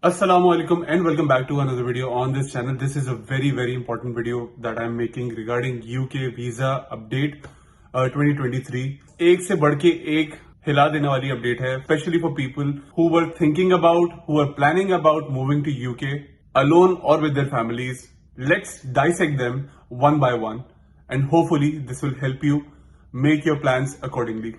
Assalamu alaikum and welcome back to another video on this channel. This is a very important video that I'm making regarding UK visa update 2023. एक से बढ़ के एक हिला देने वाली अपडेट है, especially for people who were thinking about, who were planning about moving to UK alone or with their families. Let's dissect them one by one and hopefully this will help you make your plans accordingly.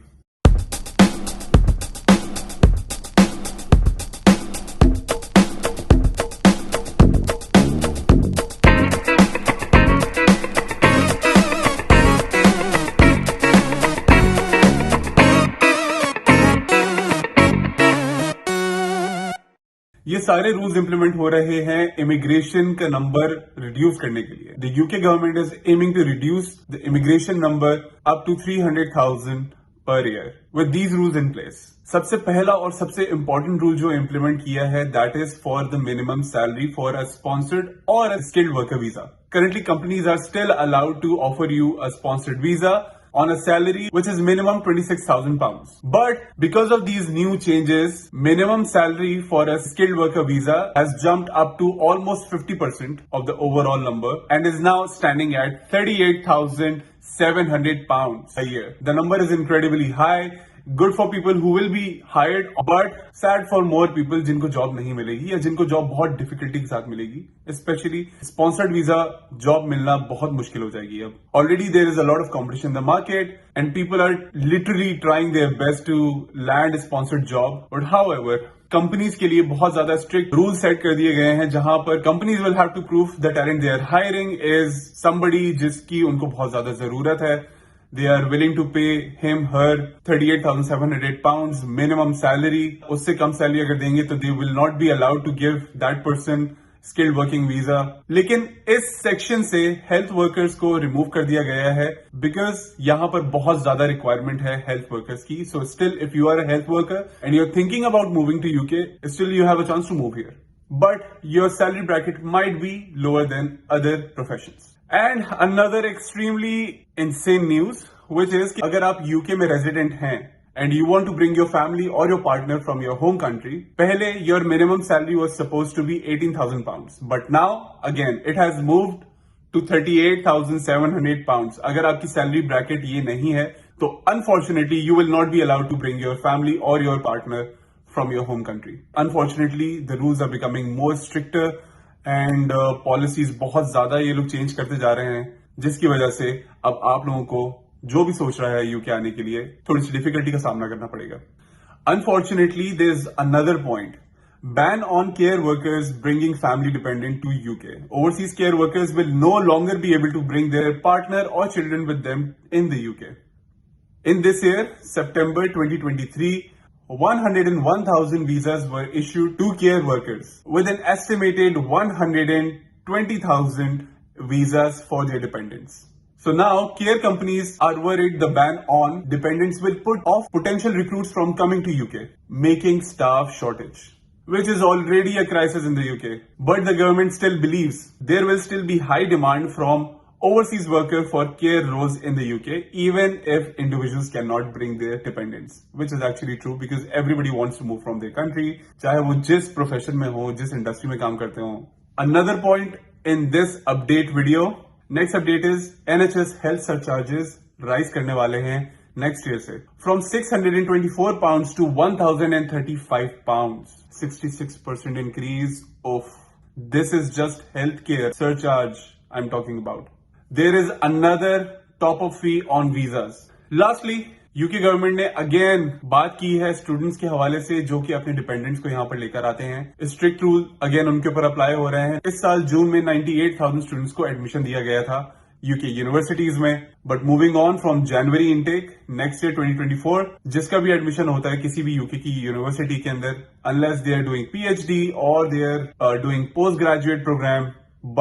ये सारे rules implement हो रहे हैं immigration का number reduce करने के लिए. The UK government is aiming to reduce the immigration number up to 300,000 per year with these rules in place. सबसे पहला और सबसे इंपॉर्टेंट रूल जो इंप्लीमेंट किया है that is for the minimum salary for a sponsored or a skilled worker visa. Currently companies are still allowed to offer you a sponsored visa on a salary which is minimum £26,000. But because of these new changes, minimum salary for a skilled worker visa has jumped up to almost 50% of the overall number and is now standing at £38,700 a year. The number is incredibly high. Good for people who will be hired, but sad for more people जिनको job नहीं मिलेगी या जिनको job बहुत difficulty के साथ मिलेगी. Specially sponsored visa job मिलना बहुत मुश्किल हो जाएगी. अब already there is a lot of competition in the market and people are literally trying their best to land sponsored job. But however companies के लिए बहुत ज्यादा स्ट्रिक्ट रूल सेट कर दिए गए हैं जहां पर companies will have to prove the talent they are hiring is somebody जिसकी उनको बहुत ज्यादा जरूरत है. They are willing to pay him, her £38,700 minimum salary. उससे कम सैलरी अगर देंगे तो they will not be allowed to give that person skilled working visa. लेकिन इस सेक्शन से हेल्थ वर्कर्स को रिमूव कर दिया गया है बिकॉज यहाँ पर बहुत ज्यादा रिक्वायरमेंट है हेल्थ वर्कर्स की. So still if you are a health worker and you are thinking about moving to UK, still you have a chance to move here. But your salary bracket might be lower than other professions. And another extremely insane news, which is कि अगर आप UK में resident हैं and you want to bring your family or your partner from your home country, पहले your minimum salary was supposed to be £18,000. But now, again, it has moved to £38,700. अगर आपकी salary bracket ये नहीं है तो unfortunately you will not be allowed to bring your family or your partner from your home country. Unfortunately, the rules are becoming more stricter and policies बहुत ज्यादा ये लोग चेंज करते जा रहे हैं जिसकी वजह से अब आप लोगों को जो भी सोच रहा है यूके आने के लिए थोड़ी सी डिफिकल्टी का सामना करना पड़ेगा. Unfortunately, there is another point. Ban on care workers bringing family dependent to UK. Overseas care workers will no longer be able to bring their partner or children with them in the UK. In this year, September 2023, 101,000 visas were issued to care workers with an estimated 120,000 visas for their dependents. So now care companies are worried the ban on dependents will put off potential recruits from coming to UK, making staff shortage, which is already a crisis in the UK. But the government still believes there will still be high demand from overseas worker for care roles in the UK, even if individuals cannot bring their dependents, which is actually true because everybody wants to move from their country, चाहे वो जिस profession में हो, जिस industry में काम करते हो. Another point in this update video, next update is NHS health surcharges rise करने वाले हैं next year से from £624 to £1,035, 66% increase of. This is just healthcare surcharge I'm talking about. There is another top-up fee on visas. Lastly, UK government ने again बात की है students के हवाले से जो कि अपने डिपेंडेंट्स को यहाँ पर लेकर आते हैं. स्ट्रिक्ट रूल अगेन उनके ऊपर अप्लाई हो रहे हैं. इस साल जून में 98,000 स्टूडेंट्स को एडमिशन दिया गया था यूके यूनिवर्सिटीज में. But moving on from January intake next year 2024, जिसका भी एडमिशन होता है किसी भी यूके की यूनिवर्सिटी के अंदर, unless they are doing PhD or they are doing post graduate program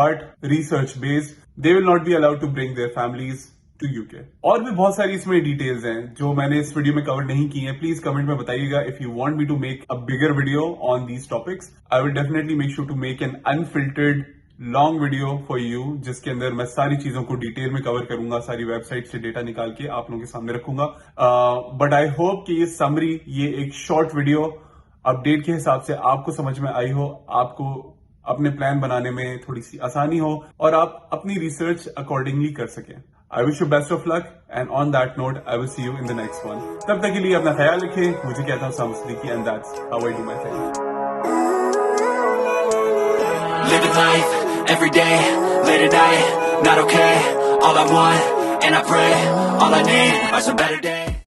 but research based, they will not be allowed to bring their families to UK. और भी बहुत सारी इसमें डिटेल्स हैं जो मैंने इस वीडियो में कवर नहीं की हैं. प्लीज कमेंट में बताइएगा if you want me to make a bigger video on these topics. I will definitely make sure to make an unfiltered long video for you जिसके अंदर मैं सारी चीजों को डिटेल में कवर करूंगा, सारी वेबसाइट से डेटा निकाल के आप लोगों के सामने रखूंगा. बट आई होप कि ये समरी, ये एक शॉर्ट वीडियो अपडेट के हिसाब से आपको समझ में आई हो, आपको अपने प्लान बनाने में थोड़ी सी आसानी हो और आप अपनी रिसर्च अकॉर्डिंगली कर सकें। I wish you best of luck and on that note I will see you in the next one. तब तक के लिए अपना ख्याल रखें। मुझे कहता हूँ साम Siddiqui and that's how I do my thing. Living life, every day, late at night, not okay. All I want, and I pray, all I need are some better days.